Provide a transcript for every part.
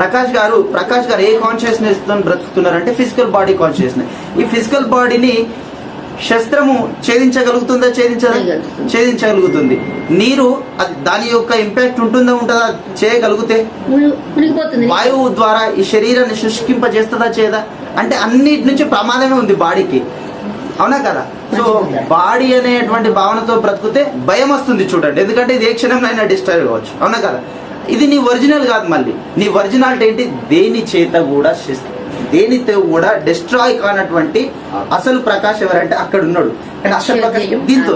ప్రకాష్ గారు ఏ కాన్షియస్నెస్ తో బ్రతుకుతున్నారంటే physical body consciousness. ఈ ఫిజికల్ బాడీని శస్త్రము ఛేదించగలుగుతుందా? ఛేదించగలుగుతుంది. నీరు దాని యొక్క ఇంపాక్ట్ ఉంటుందా? చేయగలిగితే వాయువు ద్వారా ఈ శరీరాన్ని శుష్కింపజేస్తుందా? చేయదా? అంటే అన్నిటి నుంచి ప్రమాదమే ఉంది బాడీకి, అవునా కదా? సో బాడీ అనేటువంటి భావనతో బ్రతుకుతే భయం వస్తుంది చూడండి, ఎందుకంటే ఇది ఏ క్షణంలో డిస్టర్బ్ కావచ్చు, అవునా కదా? ఇది నీ ఒరిజినల్ కాదు. మళ్ళీ నీ ఒరిజినాలిటీ ఏంటి? దేనితో కూడా డిస్ట్రాయ్ కానటువంటి అసలు ప్రకాష్ ఎవరంటే అక్కడ ఉన్నాడు. కానీ అసలు ప్రకాష్ దీంతో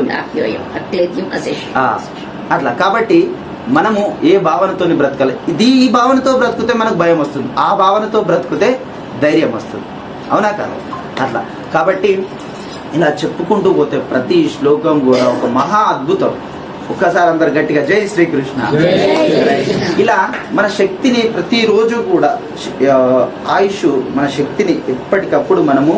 అట్లా. కాబట్టి మనము ఏ భావనతో బ్రతకాలి? ఈ భావనతో బ్రతుకుతే మనకు భయం వస్తుంది, ఆ భావనతో బ్రతుకుతే ధైర్యం వస్తుంది, అవునా కదా? అట్లా. కాబట్టి ఇలా చెప్పుకుంటూ పోతే ప్రతి శ్లోకం కూడా ఒక మహా అద్భుతం. ఒక్కసారి అందరు గట్టిగా జై శ్రీకృష్ణ. ఇలా మన శక్తిని ప్రతిరోజు కూడా ఆయుష్ మన శక్తిని ఎప్పటికప్పుడు మనము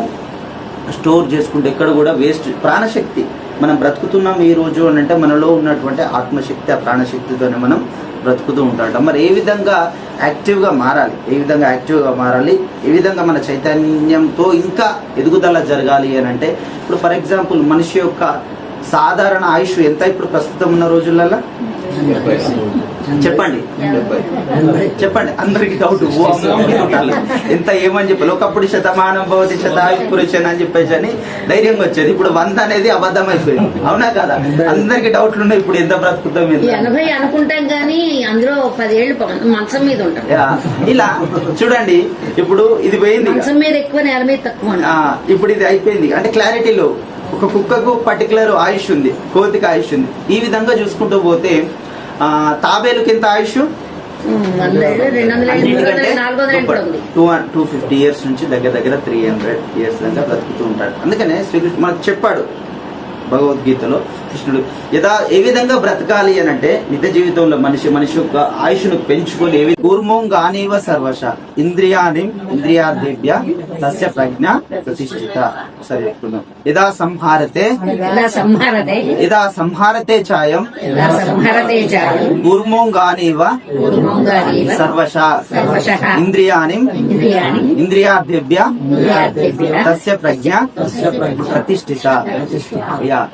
స్టోర్ చేసుకుంటే ఎక్కడ కూడా వేస్ట్. ప్రాణశక్తి మనం బ్రతుకుతున్నాం ఈ రోజు అని అంటే మనలో ఉన్నటువంటి ఆత్మశక్తి, ఆ ప్రాణశక్తితోనే మనం బ్రతుకుతూ ఉంటాం. మరి ఏ విధంగా యాక్టివ్గా మారాలి, ఏ విధంగా మన చైతన్యంతో ఇంకా ఎదుగుదల జరగాలి అని అంటే, ఇప్పుడు ఫర్ ఎగ్జాంపుల్ మనిషి యొక్క సాధారణ ఆయుష్ ఎంత ఇప్పుడు ప్రస్తుతం ఉన్న రోజులలో? చెప్పండి అందరికి డౌట్ ఎంత ఏమని చెప్పాలి. ఒకప్పుడు శతమానం భవతి శతాయు పురుషన్ అని చెప్పేసి అని ధైర్యంగా వచ్చేది. ఇప్పుడు 100 అనేది అబద్ధం అయిపోయింది, అవునా కదా? అందరికి డౌట్లు ఉన్నాయి ఇప్పుడు ఎంత బ్రతుకుతాం, 80 అనుకుంటాం కానీ అందులో 10 ఏళ్ళు మంచం మీద ఉంటాం. ఇలా చూడండి, ఇప్పుడు ఇది పోయింది, మంచం మీద ఎక్కువ, నేల మీద తక్కువ. ఇప్పుడు ఇది అయిపోయింది. అంటే క్లారిటీలో ఒక కుక్కకు పర్టికులర్ ఆయుష్ ఉంది, కోతికి ఆయుష్ ఉంది. ఈ విధంగా చూసుకుంటూ పోతే తాబేలుకి ఎంత ఆయుష్? 250 ఇయర్స్ నుంచి దగ్గర 300 ఇయర్స్ దాకా బ్రతుకుతూ ఉంటాడు. అందుకనే శ్రీకృష్ణ మనకు చెప్పాడు భగవద్గీతలో, కృష్ణుడు ఏ విధంగా బ్రతకాలి అని అంటే, నిత్య జీవితంలో మనిషి యొక్క ఆయుష్ను పెంచుకొని కూర్మోంగానీవ సర్వశ ఇంద్రియార్థేభ్య తస్య ప్రజ్ఞ ప్రతిష్ఠిత. సరే చెప్తున్నాం. యదా సంహారతే చాయం కూర్మోంగానీవ సర్వశ ఇంద్రియార్థేభ్య తస్య ప్రజ్ఞ ప్రతిష్ఠిత.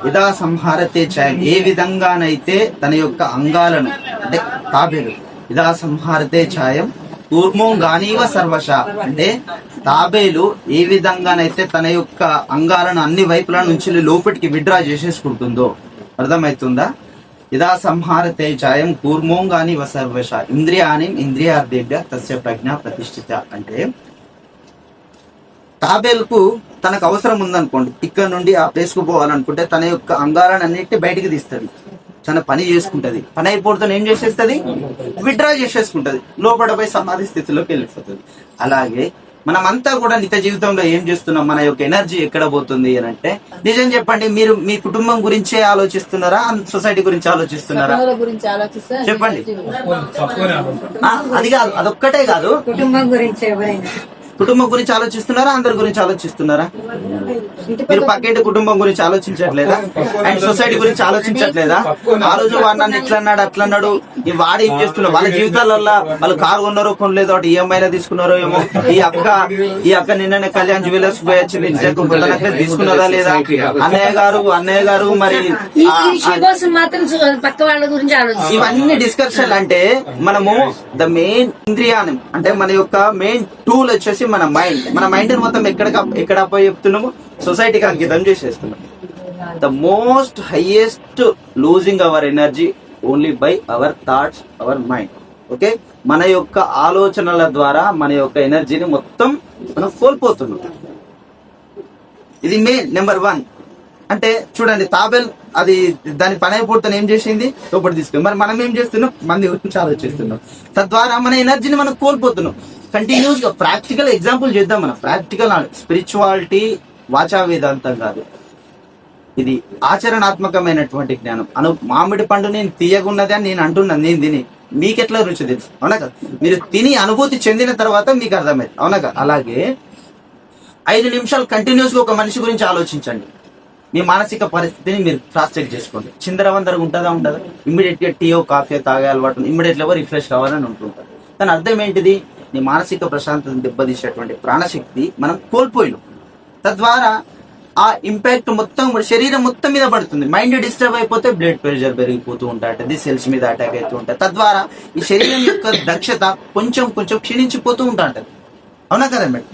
యదా సంహారతే చాయం, ఏ విధంగానైతే తన యొక్క అంగాలను, అంటే తాబేలు, యదా సంహారతే చాయం కూర్మోంగానీవ సర్వశ, అంటే తాబేలు ఏ విధంగానైతే తన యొక్క అంగాలను అన్ని వైపుల నుంచి లోపలికి విడ్రా చేసేసుకుంటుందో, అర్థమవుతుందా? యదా సంహారతే చాయం కూర్మోంగానీవ సర్వశ ఇంద్రియార్థేభ్య తస్య ప్రజ్ఞ ప్రతిష్ఠిత. అంటే తాబేలుకు తనకు అవసరం ఉందనుకోండి, ఇక్కడ నుండి ఆ ప్లేస్ కు పోవాలనుకుంటే తన యొక్క అంగాలను అన్నిటి బయటికి తీస్తుంది, తన పని చేసుకుంటది. పని అయిపోతే ఏం చేసేస్తుంది? విత్డ్రా చేసేసుకుంటది, లోపల పోయి సమాధి స్థితిలోకి వెళ్ళిపోతుంది. అలాగే మనమంతా కూడా నిత్య జీవితంలో ఏం చేస్తున్నాం? మన యొక్క ఎనర్జీ ఎక్కడ పోతుంది అని అంటే, నిజం చెప్పండి, మీరు మీ కుటుంబం గురించే ఆలోచిస్తున్నారా, సొసైటీ గురించి ఆలోచిస్తున్నారా? చెప్పండి. అది కాదు, అదొక్కటే కాదు, కుటుంబం గురించి ఆలోచిస్తున్నారా, అందరి గురించి ఆలోచిస్తున్నారా? మీరు పక్కింటి కుటుంబం గురించి ఆలోచించట్లేదా? అండ్ సొసైటీ గురించి ఆలోచించట్లేదా? ఆ రోజు వాడు నన్ను ఇట్లా అన్నాడు, అట్లా అన్నాడు, వాడు ఏం చేస్తున్నాడు, వాళ్ళ జీవితాలలో వాళ్ళు కారు కొన్నారో కొనలేదో, ఒకటి ఈఎంఐ తీసుకున్నారో ఏమో. ఈ అక్క నిన్ననే కళ్యాణ్ జ్యువెలర్స్ పోయి వచ్చింది, తీసుకున్నదా లేదా? అన్నయ్య గారు మరి ఇవన్నీ డిస్కషన్. అంటే మనము ద మెయిన్ ఇంద్రియానం, అంటే మన యొక్క మెయిన్ టూల్ వచ్చేసి మన మైండ్ మొత్తం ఎక్కడ పోయి చెప్తున్నాము? సొసైటీకి అంకితం చేసేస్తున్నాం. The most highest losing our energy only by our thoughts, our mind. Okay, మన యొక్క ఆలోచనల ద్వారా మన యొక్క ఎనర్జీని మొత్తం మనం కోల్పోతున్నాం. ఇది మెయిన్ నెంబర్ 1. అంటే చూడండి, తాబేల్ అది దాని పని అయిపోతే ఏం చేసింది? లోపలి తీసుకుంది. మరి మనం ఏం చేస్తున్నాం? మంది గురించి ఆలోచిస్తున్నాం, తద్వారా మన ఎనర్జీని మనం కోల్పోతున్నాం. కంటిన్యూస్ గా ప్రాక్టికల్ ఎగ్జాంపుల్ చేద్దాం. మనం ప్రాక్టికల్ స్పిరిచువాలిటీ వాచా వేదాంతం కాదు, ఇది ఆచరణాత్మకమైనటువంటి జ్ఞానం. మామిడి పండు నేను తీయగున్నది అని నేను అంటున్నాను, నేను తిని మీకెట్లా రుచి తెలుసు, అవునా కదా? మీరు తిని అనుభూతి చెందిన తర్వాత మీకు అర్థమైంది, అవునా కదా? అలాగే 5 నిమిషాలు కంటిన్యూస్ గా ఒక మనిషి గురించి ఆలోచించండి. మీ మానసిక పరిస్థితిని మీరు క్రాస్ చెక్ చేసుకోండి. చిందరవందరగా ఉంటుందా? ఇమ్మీడియట్ గా టీయో కాఫీ తాగే అలవాటు, ఇమ్మీడియట్ గా రిఫ్రెష్ కావాలని ఉంటుంటారు. దాని అర్థం ఏంటిది? నీ మానసిక ప్రశాంతతను దెబ్బతీసేటువంటి ప్రాణశక్తి మనం కోల్పోయినాం. తద్వారా ఆ ఇంపాక్ట్ మొత్తం శరీరం మొత్తం మీద పడుతుంది. మైండ్ డిస్టర్బ్ అయిపోతే బ్లడ్ ప్రెషర్ పెరిగిపోతూ ఉంటుంది, సెల్స్ మీద అటాక్ అవుతూ ఉంటాయి. తద్వారా ఈ శరీరం యొక్క దక్షత కొంచెం కొంచెం క్షీణించిపోతూ ఉంటుంది. అవునా కదా madam?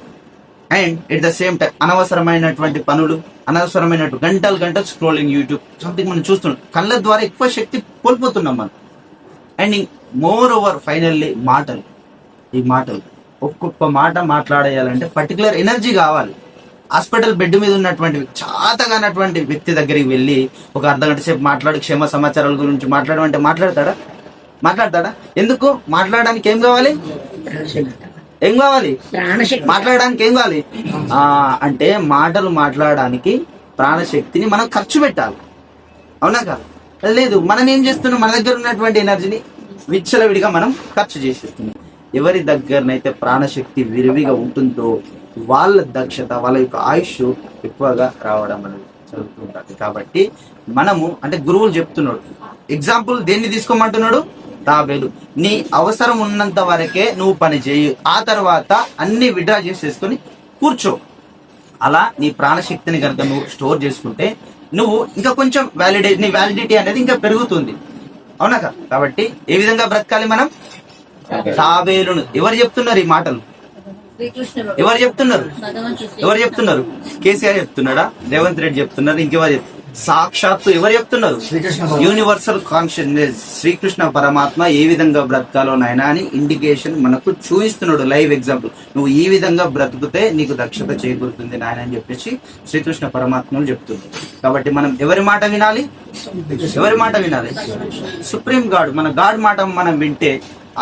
And at the same time అనవసరమైనటువంటి పనులు, అనవసరమైనటువంటి గంటలు స్క్రోలింగ్ యూట్యూబ్ సంథింగ్ మనం చూస్తున్నాం. కళ్ళ ద్వారా ఎక్కువ శక్తి కోల్పోతున్నాం మనం. అండ్ మోర్ ఓవర్ ఫైనల్లీ మాటలు, ఈ మాటలు ఒక్కొక్క మాట మాట్లాడేయాలంటే పర్టికులర్ ఎనర్జీ కావాలి. హాస్పిటల్ బెడ్ మీద ఉన్నటువంటి చాతగానటువంటి వ్యక్తి దగ్గరికి వెళ్ళి ఒక అర్ధగంట సేపు మాట్లాడి క్షేమ సమాచారాల గురించి మాట్లాడమంటే మాట్లాడతాడా? ఎందుకు? మాట్లాడడానికి ఏం కావాలి? మాట్లాడడానికి ఏం కావాలి? అంటే మాటలు మాట్లాడడానికి ప్రాణశక్తిని మనం ఖర్చు పెట్టాలి. అవునా కాదు? లేదు, మనం ఏం చేస్తున్నాం? మన దగ్గర ఉన్నటువంటి ఎనర్జీని విచ్చలవిడిగా మనం ఖర్చు చేసేస్తున్నాం. ఎవరి దగ్గరనైతే ప్రాణశక్తి విరివిగా ఉంటుందో వాళ్ళ దక్షత, వాళ్ళ యొక్క ఆయుష్ ఎక్కువగా రావడం అనేది జరుగుతుంటుంది. కాబట్టి మనము అంటే గురువులు చెప్తున్నాడు, ఎగ్జాంపుల్ దేన్ని తీసుకోమంటున్నాడు? తాబేలు. నీ అవసరం ఉన్నంత వరకే నువ్వు పని చేయు, ఆ తర్వాత అన్ని విడ్రా చేసేసుకొని కూర్చో. అలా నీ ప్రాణశక్తిని కనుక నువ్వు స్టోర్ చేసుకుంటే నువ్వు ఇంకా కొంచెం నీ వ్యాలిడిటీ అనేది ఇంకా పెరుగుతుంది. అవునా? కాబట్టి ఏ విధంగా బ్రతకాలి మనం? తాబేలును. ఎవరు చెప్తున్నారు ఈ మాటలు? ఎవరు చెప్తున్నారు? కేసీఆర్ చెప్తున్నాడా? రేవంత్ రెడ్డి చెప్తున్నారు? ఇంకెవరు? సాక్షాత్తు ఎవరు చెప్తున్నారు? యూనివర్సల్ కాన్షియస్నెస్ శ్రీకృష్ణ పరమాత్మ ఏ విధంగా బ్రతకాలో నాయనా అని ఇండికేషన్ మనకు చూపిస్తున్నాడు. Live example. నువ్వు ఈ విధంగా బ్రతుకుతే నీకు దక్షత చేకూరుతుంది నాయన అని చెప్పేసి శ్రీకృష్ణ పరమాత్మను చెప్తుంది. కాబట్టి మనం ఎవరి మాట వినాలి? సుప్రీం గాడ్, మన గాడ్ మాట మనం వింటే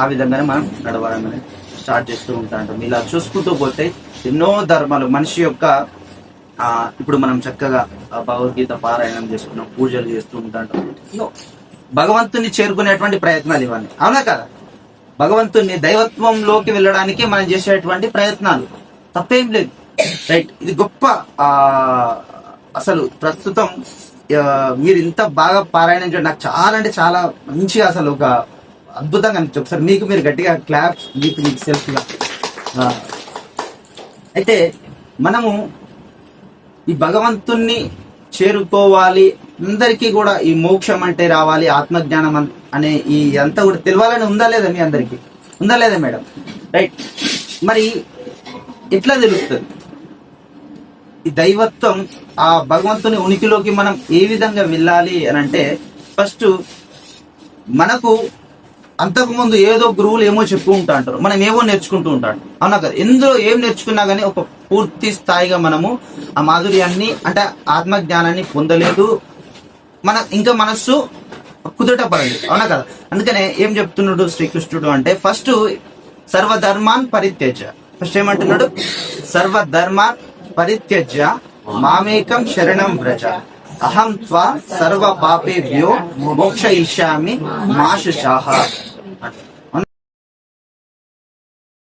ఆ విధంగానే మనం నడవాలని స్టార్ట్ చేస్తూ ఉంటాం. ఇలా చూసుకుంటూ పోతే ఎన్నో ధర్మాలు మనిషి యొక్క ఇప్పుడు మనం చక్కగా భగవద్గీత పారాయణం చేసుకున్నాం, పూజలు చేస్తూ ఉంటాం. భగవంతుని చేరుకునేటువంటి ప్రయత్నాలు ఇవన్నీ. అవునా కదా? భగవంతుని దైవత్వంలోకి వెళ్ళడానికి మనం చేసేటువంటి ప్రయత్నాలు తప్పేం లేదు. రైట్? ఇది గొప్ప అసలు ప్రస్తుతం మీరు ఇంత బాగా పారాయణం చేయడం నాకు చాలా అంటే చాలా మంచిగా అసలు ఒక అద్భుతంగా అనిపించింది. ఒకసారి మీరు గట్టిగా క్లాప్స్ మీకు సెల్ఫ్ గా. అయితే మనము ఈ భగవంతుణ్ణి చేరుకోవాలి, అందరికీ కూడా ఈ మోక్షం అంటే రావాలి, ఆత్మజ్ఞానం అనే ఈ అంతా కూడా తెలియాలని ఉందా లేదా? మీ అందరికీ ఉందా లేదా మేడం? రైట్. మరి ఎట్లా తెలుస్తుంది ఈ దైవత్వం? ఆ భగవంతుని ఉనికిలోకి మనం ఏ విధంగా వెళ్ళాలి అని అంటే ఫస్ట్ మనకు అంతకుముందు ఏదో గురువులు ఏమో చెప్తూ ఉంటా అంటారు, మనం ఏమో నేర్చుకుంటూ ఉంటాడు. అవునా కదా? ఎందులో ఏం నేర్చుకున్నా కానీ ఒక పూర్తి స్థాయిగా మనము ఆ మాధుర్యాన్ని అంటే ఆత్మజ్ఞానాన్ని పొందలేదు. ఇంకా మనస్సు కుదుట పడలేదు. అవునా కదా? అందుకనే ఏం చెప్తున్నాడు శ్రీకృష్ణుడు అంటే ఫస్ట్ సర్వధర్మాన్ పరిత్యజ్య. ఫస్ట్ ఏమంటున్నాడు? సర్వధర్మాన్ పరిత్యజ్య మామేకం శరణం వ్రజ అహం త్వా సర్వ పాపేభ్యో మోక్షయిష్యామి మా శుచాః.